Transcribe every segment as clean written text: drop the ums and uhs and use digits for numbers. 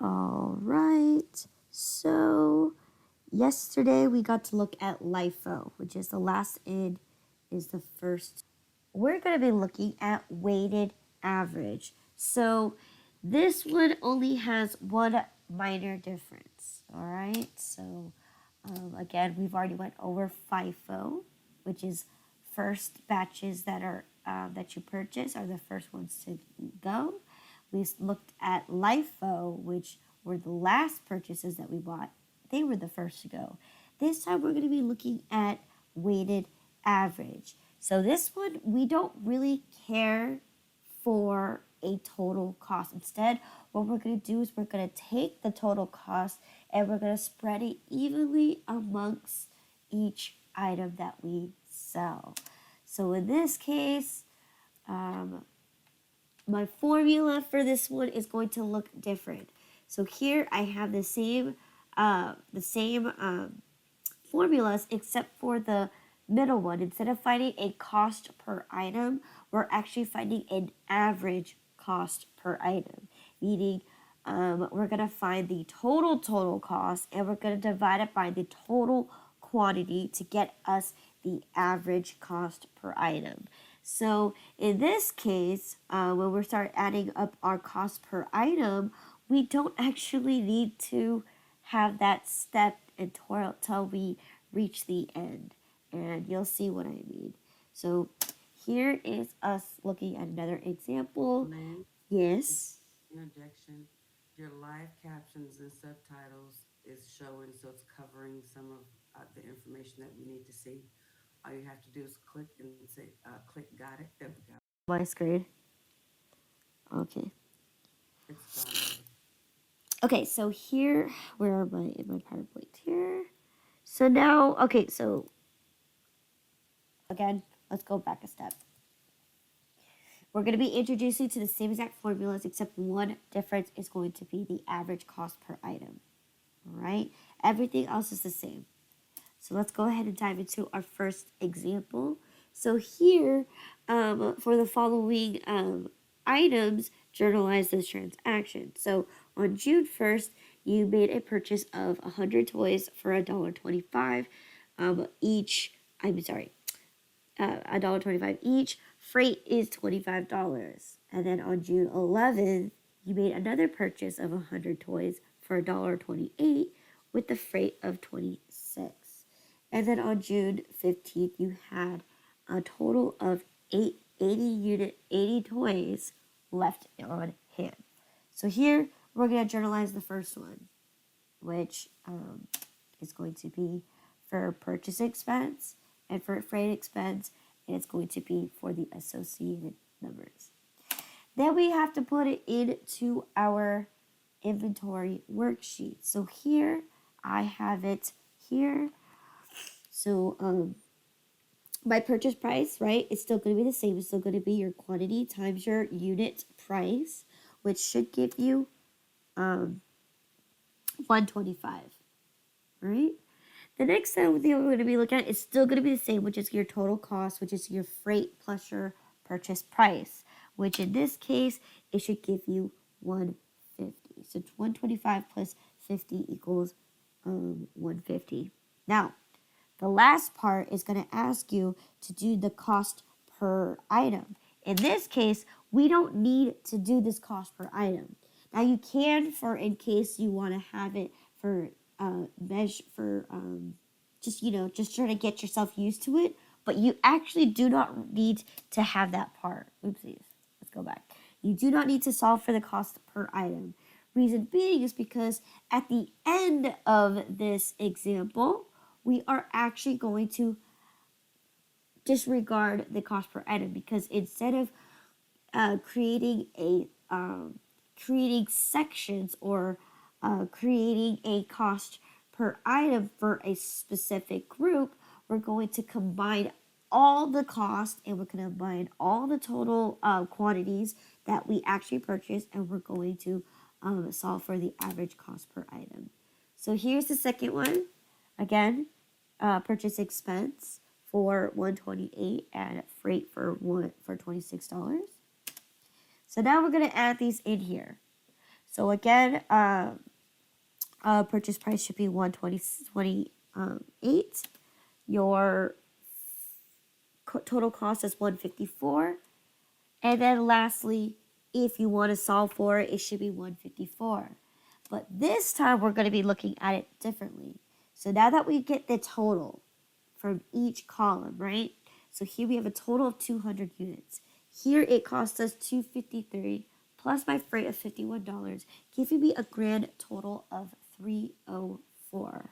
All right. So yesterday we got to look at LIFO, which is the last in, is the first. We're going to be looking at weighted average. So this one only has one minor difference. All right. So again, we've already went over FIFO, which is first batches that are that you purchase are the first ones to go. We looked at LIFO, which were the last purchases that we bought. They were the first to go. This time we're going to be looking at weighted average. So this one, we don't really care for a total cost. Instead, what we're going to do is we're going to take the total cost and we're going to spread it evenly amongst each item that we sell. So in this case, my formula for this one is going to look different. So here I have the same formulas except for the middle one. Instead of finding a cost per item, we're actually finding an average cost per item, meaning we're going to find the total cost and we're going to divide it by the total quantity to get us the average cost per item. So in this case, when we start adding up our cost per item, we don't actually need to have that step until we reach the end. And you'll see what I mean. So here is us looking at another example. Yes. Interjection. Your live captions and subtitles is showing, so it's covering some of the information that we need to see. All you have to do is click and say, click got it. There we go. My screen. Okay. It's gone. Okay, so here, where am I in my PowerPoint here? So now, okay, so again, let's go back a step. We're going to be introducing to the same exact formulas, except one difference is going to be the average cost per item. All right? Everything else is the same. So let's go ahead and dive into our first example. So here, for the following items, journalize this transaction. So on June 1st, you made a purchase of 100 toys for $1.25 each. $1.25 each. Freight is $25. And then on June 11th, you made another purchase of 100 toys for $1.28 with the freight of $26. And then on June 15th, you had a total of 80 toys left on hand. So here, we're going to journalize the first one, which is going to be for purchase expense and for freight expense, and it's going to be for the associated numbers. Then we have to put it into our inventory worksheet. So here, I have it here. So my purchase price, right, it's still going to be the same. It's still going to be your quantity times your unit price, which should give you $1.25, right? The next thing we're going to be looking at is still going to be the same, which is your total cost, which is your freight plus your purchase price, which in this case, it should give you $1.50. So it's $1.25 plus 50 equals $1.50. Now, the last part is going to ask you to do the cost per item. In this case, we don't need to do this cost per item. Now you can, for in case you want to have it for just trying to get yourself used to it, but you actually do not need to have that part. Oopsies. Let's go back. You do not need to solve for the cost per item. Reason being is because at the end of this example, we are actually going to disregard the cost per item, because instead of creating sections or creating a cost per item for a specific group, we're going to combine all the cost and we're going to combine all the total quantities that we actually purchased, and we're going to solve for the average cost per item. So here's the second one. Again, purchase expense for $1.28 and freight for $26. So now we're going to add these in here. So again, purchase price should be 128. Your total cost is 154. And then lastly, if you want to solve for it, it should be 154. But this time we're going to be looking at it differently. So now that we get the total from each column, right? So here we have a total of 200 units. Here it costs us 253 plus my freight of $51, giving me a grand total of 304.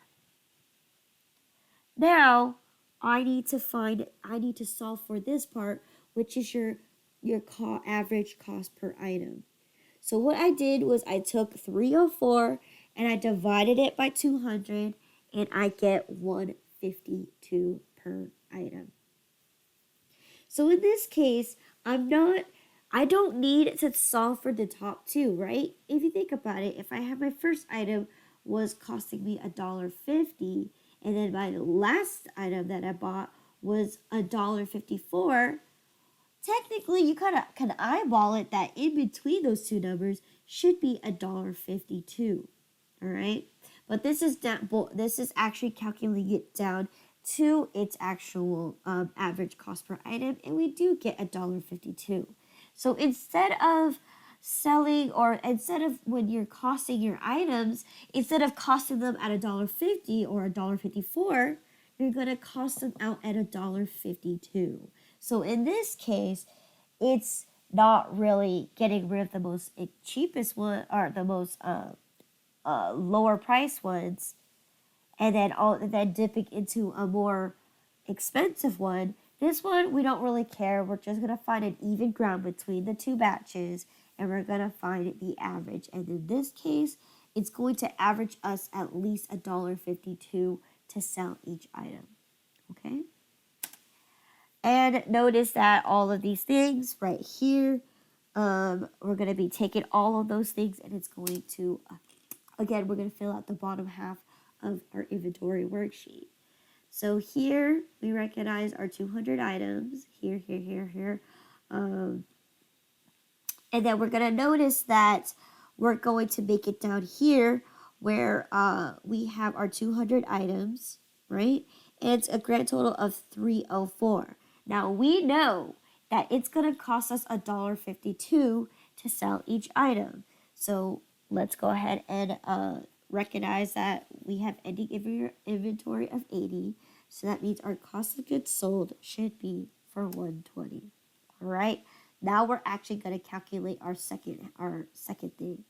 Now I need to solve for this part, which is your average cost per item. So what I did was I took 304 and I divided it by 200 and I get 152 per item. So in this case, I don't need to solve for the top two, right? If you think about it, if I have my first item was costing me $1.50 and then my last item that I bought was $1.54, technically you kind of can eyeball it that in between those two numbers should be $1.52. All right, but this is actually calculating it down to its actual average cost per item, and we do get $1.52. So instead of when you're costing your items, instead of costing them at $1.50 or $1.54, you're gonna cost them out at $1.52. So in this case, it's not really getting rid of the most cheapest one or the most lower price ones, and then dipping into a more expensive one. This one we don't really care. We're just gonna find an even ground between the two batches, and we're gonna find the average. And in this case, it's going to average us at least $1.52 to sell each item. Okay. And notice that all of these things right here, we're going to be taking all of those things, and it's going to, again, we're going to fill out the bottom half of our inventory worksheet. So here we recognize our 200 items, here. And then we're going to notice that we're going to make it down here where we have our 200 items, right? And it's a grand total of 304. Now we know that it's going to cost us $1.52 to sell each item. So let's go ahead and recognize that we have ending inventory of 80. So that means our cost of goods sold should be for 120. All right. Now we're actually going to calculate our second thing.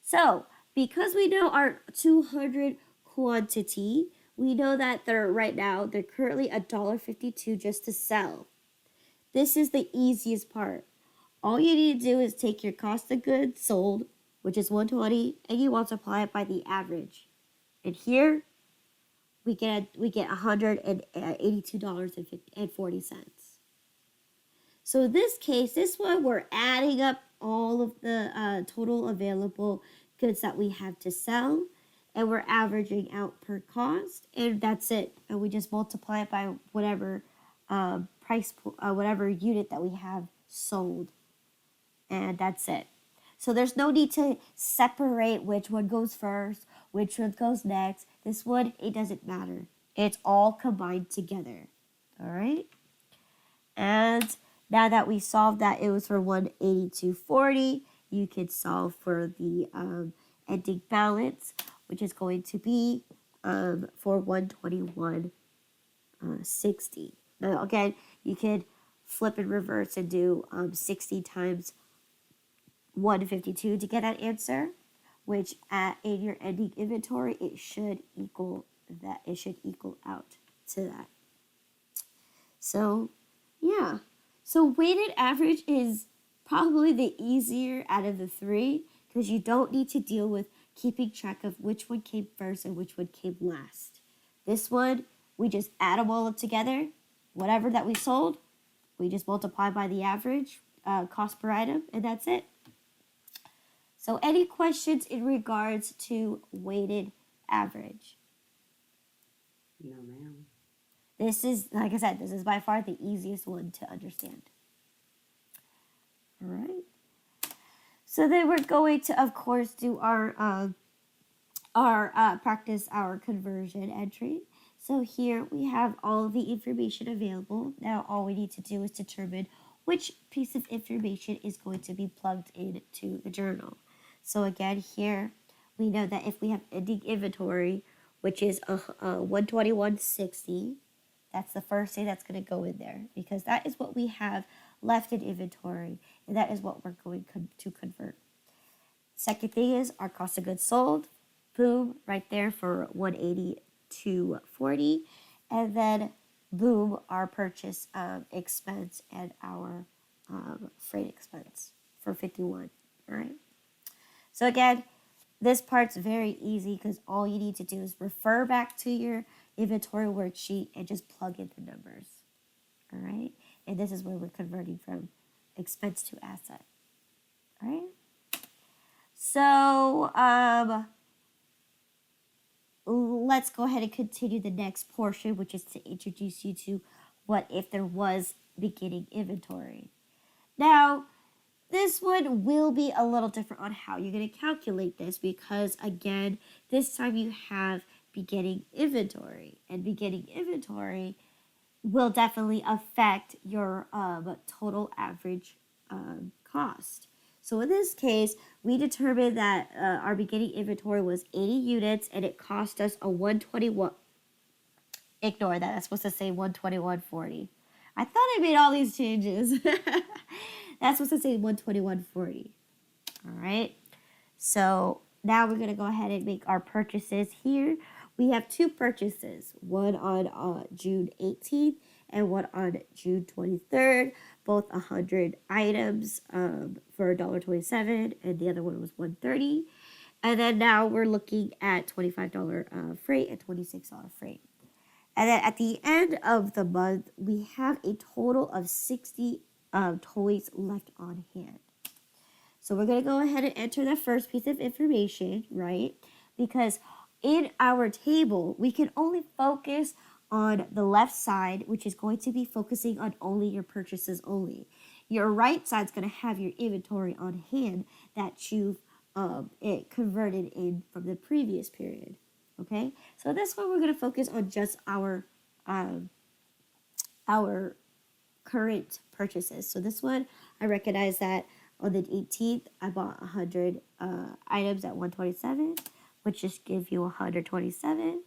So because we know our 200 quantity, we know that they're currently $1.52 just to sell. This is the easiest part. All you need to do is take your cost of goods sold, which is 120, and you multiply it by the average. And here we get $182.40. So in this case, this one we're adding up all of the total available goods that we have to sell, and we're averaging out per cost, and that's it. And we just multiply it by whatever whatever unit that we have sold, and that's it. So there's no need to separate which one goes first, which one goes next. This one, it doesn't matter. It's all combined together. All right? And now that we solved that, it was for 182.40. You could solve for the ending balance, which is going to be for 121.60. Now again, you could flip and reverse and do 60 times 152 to get that answer, which in your ending inventory, it should equal that. It should equal out to that. So yeah, so weighted average is probably the easier out of the three, because you don't need to deal with keeping track of which one came first and which one came last. This one, we just add them all up together. Whatever that we sold, we just multiply by the average cost per item, and that's it. So any questions in regards to weighted average? No, ma'am. This is, like I said, this is by far the easiest one to understand. All right. So then we're going to, of course, do our practice our conversion entry. So here we have all of the information available. Now all we need to do is determine which piece of information is going to be plugged into the journal. So again, here we know that if we have ending inventory, which is 121.60, that's the first thing that's going to go in there because that is what we have left in inventory, and that is what we're going to convert. Second thing is our cost of goods sold. Boom, right there for 182.40, and then boom, our purchase expense and our freight expense for 51. All right. So again, this part's very easy because all you need to do is refer back to your inventory worksheet and just plug in the numbers. All right. And this is where we're converting from expense to asset. All right. So let's go ahead and continue the next portion, which is to introduce you to what if there was beginning inventory. Now, this one will be a little different on how you're going to calculate this because, again, this time you have beginning inventory, and beginning inventory will definitely affect your total average cost. So in this case, we determined that our beginning inventory was 80 units and it cost us a 121. Ignore that. That's supposed to say 121.40. I thought I made all these changes. That's supposed to say 121.40. All right. So now we're going to go ahead and make our purchases here. We have two purchases, one on June 18th and one on June 23rd, both 100 items for $1.27, and the other one was $1.30. And then now we're looking at $25 freight and $26 freight. And then at the end of the month, we have a total of 60 toys left on hand. So we're going to go ahead and enter the first piece of information, right? Because in our table, we can only focus on the left side, which is going to be focusing on only your purchases only. Your right side is going to have your inventory on hand that you've it converted in from the previous period. Okay, so this one we're going to focus on just our current purchases. So this one, I recognize that on the 18th, I bought 100 items at 127, which just give you 127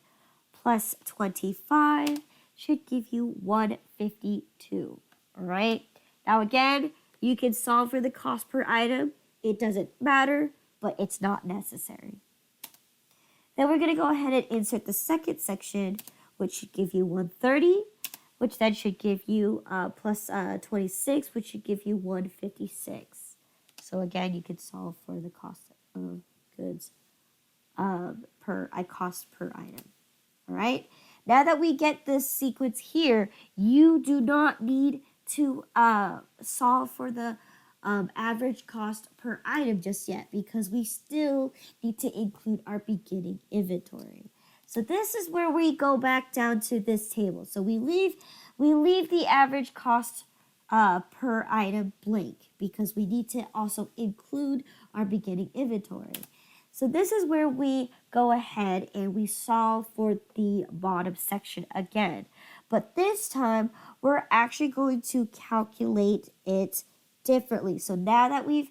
plus 25 should give you 152. All right. Now again, you can solve for the cost per item. It doesn't matter, but it's not necessary. Then we're going to go ahead and insert the second section, which should give you 130, which then should give you plus 26, which should give you 156. So again, you can solve for the cost of goods cost per item. All right. Now that we get this sequence here, you do not need to solve for the average cost per item just yet because we still need to include our beginning inventory. So this is where we go back down to this table. So we leave the average cost per item blank because we need to also include our beginning inventory. So this is where we go ahead and we solve for the bottom section again. But this time, we're actually going to calculate it differently. So now that we've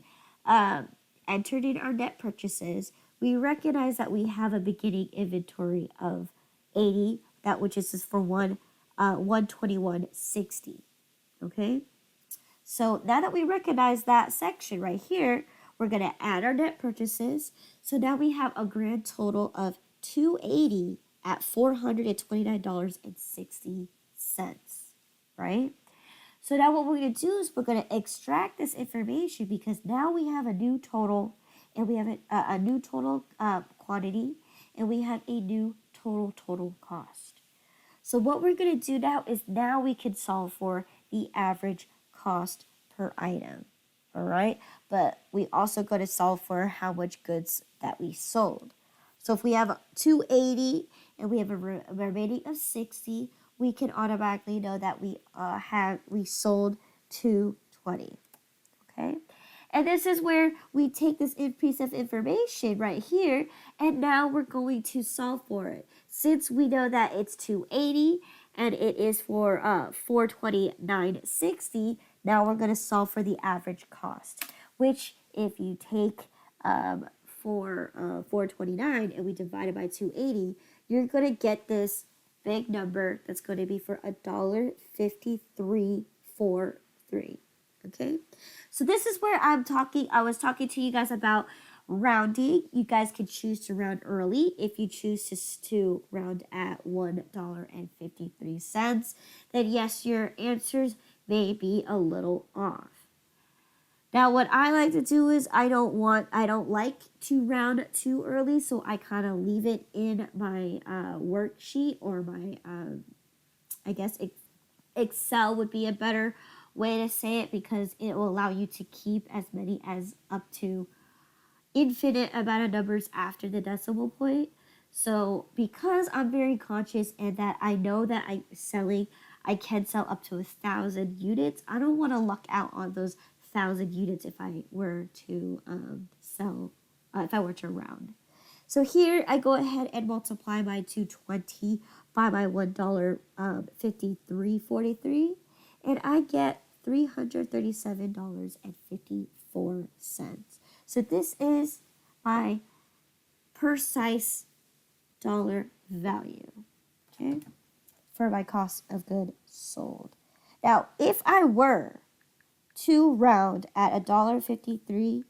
entered in our net purchases, we recognize that we have a beginning inventory of 80, that which is for 121.60. Okay? So now that we recognize that section right here, we're going to add our net purchases. So now we have a grand total of $280 at $429.60, right? So now what we're going to do is we're going to extract this information because now we have a new total and we have a new total quantity and we have a new total cost. So what we're going to do now is now we can solve for the average cost per item. All right, but we also got to solve for how much goods that we sold. So if we have 280 and we have a remaining of 60, we can automatically know that we sold 220. Okay, And this is where we take this piece of information right here, and now we're going to solve for it. Since we know that it's 280 and it is for 429.60, now we're going to solve for the average cost, which if you take for 429 and we divide it by 280, you're going to get this big number that's going to be for $1.5343. Okay, so this is where I was talking to you guys about rounding. You guys can choose to round early. If you choose to round at $1.53, then yes, your answers may be a little off. Now, what I like to do is I don't like to round too early, so I kind of leave it in my worksheet, or my, I guess Excel would be a better way to say it, because it will allow you to keep as many as up to infinite amount of numbers after the decimal point. So because I'm very conscious and that I know that I can sell up to 1,000 units, I don't want to luck out on those 1,000 units if I were to if I were to round. So here I go ahead and multiply my 220 by my $1.5343, and I get $337.54. So this is my precise dollar value, okay, for my cost of goods sold. Now, if I were to round at $1.53,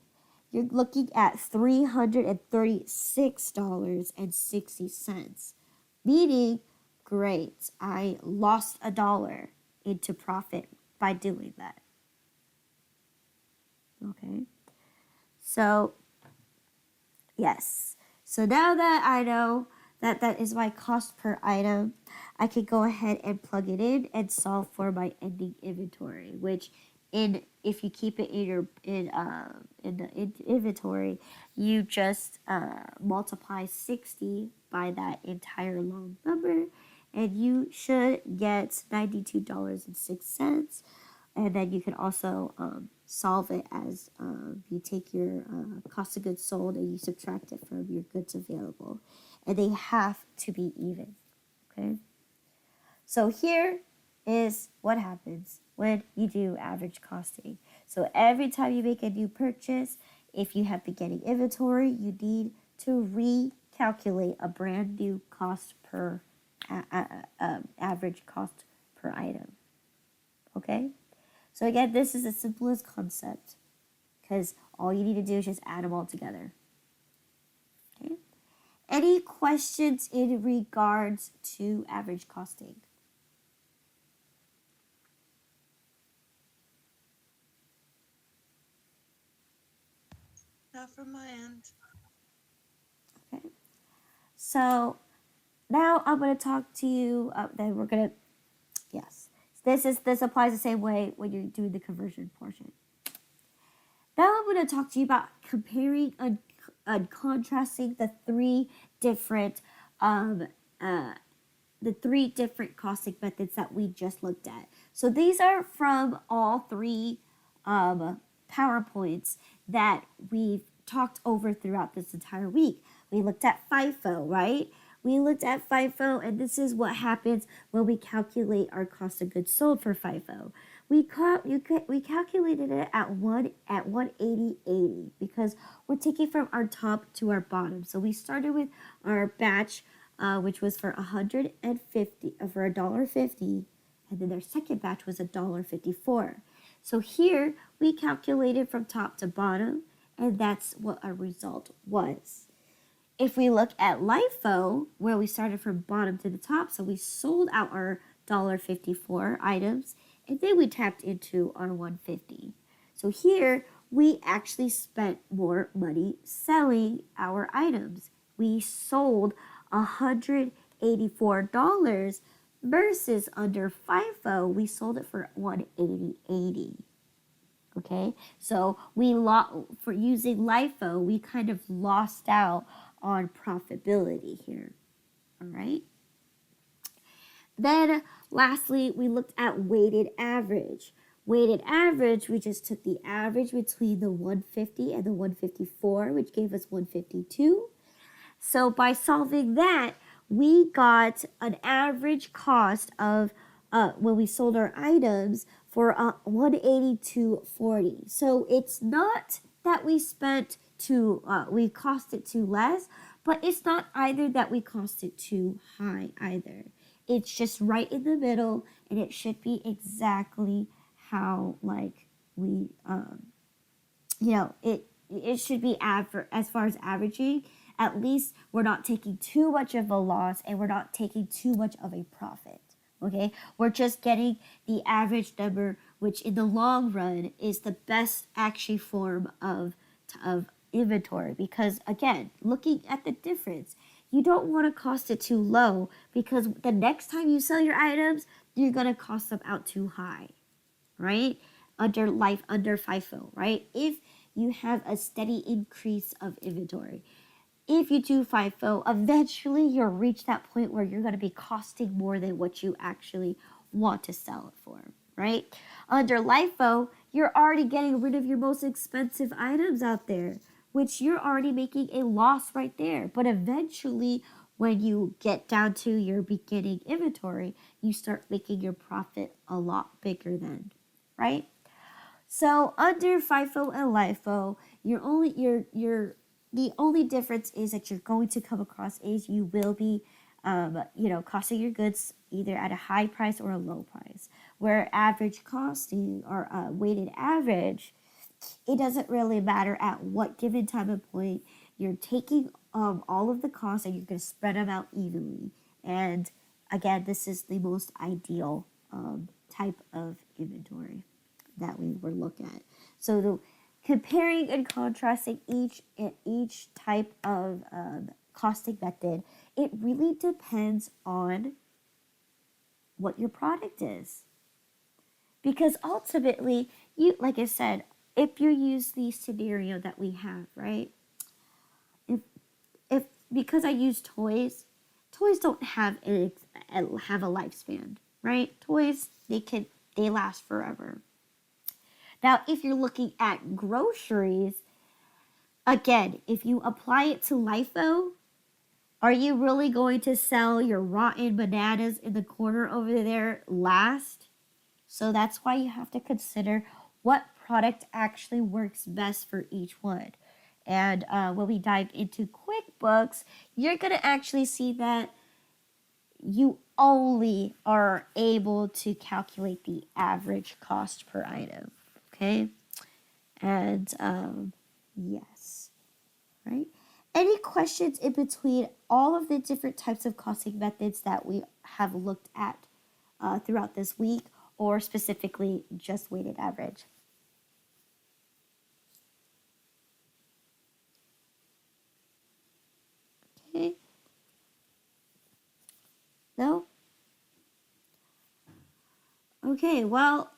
you're looking at $336.60, meaning, great, I lost $1 into profit by doing that. Okay, so yes, so now that I know that that is my cost per item, I can go ahead and plug it in and solve for my ending inventory, which if you keep it in the inventory, you just multiply 60 by that entire long number, and you should get $92.06. And then you can also solve it as you take your cost of goods sold and you subtract it from your goods available, and they have to be even. Okay, so here is what happens when you do average costing. So every time you make a new purchase, if you have beginning inventory, you need to recalculate a brand new cost per average cost per item. Okay, so again, this is the simplest concept, because all you need to do is just add them all together. Okay, any questions in regards to average costing? Not from my end. Okay, so now I'm going to talk to you. Then we're going to, yes, this applies the same way when you're doing the conversion portion. Now I'm going to talk to you about comparing and contrasting the three different costing methods that we just looked at. So these are from all three PowerPoints that we've talked over throughout this entire week. We looked at FIFO, right? We looked at FIFO, and this is what happens when we calculate our cost of goods sold for FIFO. We calculated it at 180.80 because we're taking from our top to our bottom. So we started with our batch, which was for $1.50, and then our second batch was $1.54. So here we calculated from top to bottom, and that's what our result was. If we look at LIFO, where we started from bottom to the top, so we sold out our $1.54 items, and then we tapped into our 150. So here we actually spent more money selling our items. We sold $184 versus under FIFO, we sold it for $180.80. Okay, so for using LIFO, we kind of lost out on profitability here. All right. Then lastly, we looked at weighted average. Weighted average, we just took the average between the 150 and the 154, which gave us 152. So by solving that, we got an average cost of when we sold our items for 182.40. So it's not that we spent we cost it too less, but it's not either that we cost it too high either. It's just right in the middle, and it should be exactly how we it should be as far as averaging. At least we're not taking too much of a loss, and we're not taking too much of a profit. Okay, we're just getting the average number, which in the long run is the best actually form of inventory, because again, looking at the difference, you don't want to cost it too low, because the next time you sell your items, you're going to cost them out too high, right? Under FIFO, right? If you have a steady increase of inventory, if you do FIFO, eventually you'll reach that point where you're going to be costing more than what you actually want to sell it for, right? Under LIFO, you're already getting rid of your most expensive items out there, which you're already making a loss right there. But eventually, when you get down to your beginning inventory, you start making your profit a lot bigger then, right? So under FIFO and LIFO, the only difference is that you're going to come across is you will be, costing your goods either at a high price or a low price. Where average costing or weighted average, it doesn't really matter at what given time and point. You're taking all of the costs and you're going to spread them out evenly. And again, this is the most ideal type of inventory that we were looking at. So comparing and contrasting each type of costing method, it really depends on what your product is. Because ultimately, like I said, if you use the scenario that we have, right? If because I use toys don't have a lifespan, right? Toys, they last forever. Now, if you're looking at groceries, again, if you apply it to LIFO, are you really going to sell your rotten bananas in the corner over there last? So that's why you have to consider what product actually works best for each one. And when we dive into QuickBooks, you're going to actually see that you only are able to calculate the average cost per item. Okay? And yes, right? Any questions in between all of the different types of costing methods that we have looked at throughout this week, or specifically just weighted average? Okay. No? Okay, well,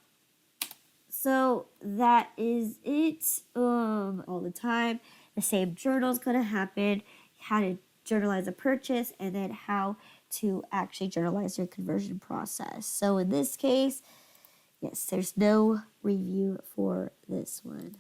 so that is it all the time. The same journal is going to happen, how to journalize a purchase, and then how to actually journalize your conversion process. So in this case, yes, there's no review for this one.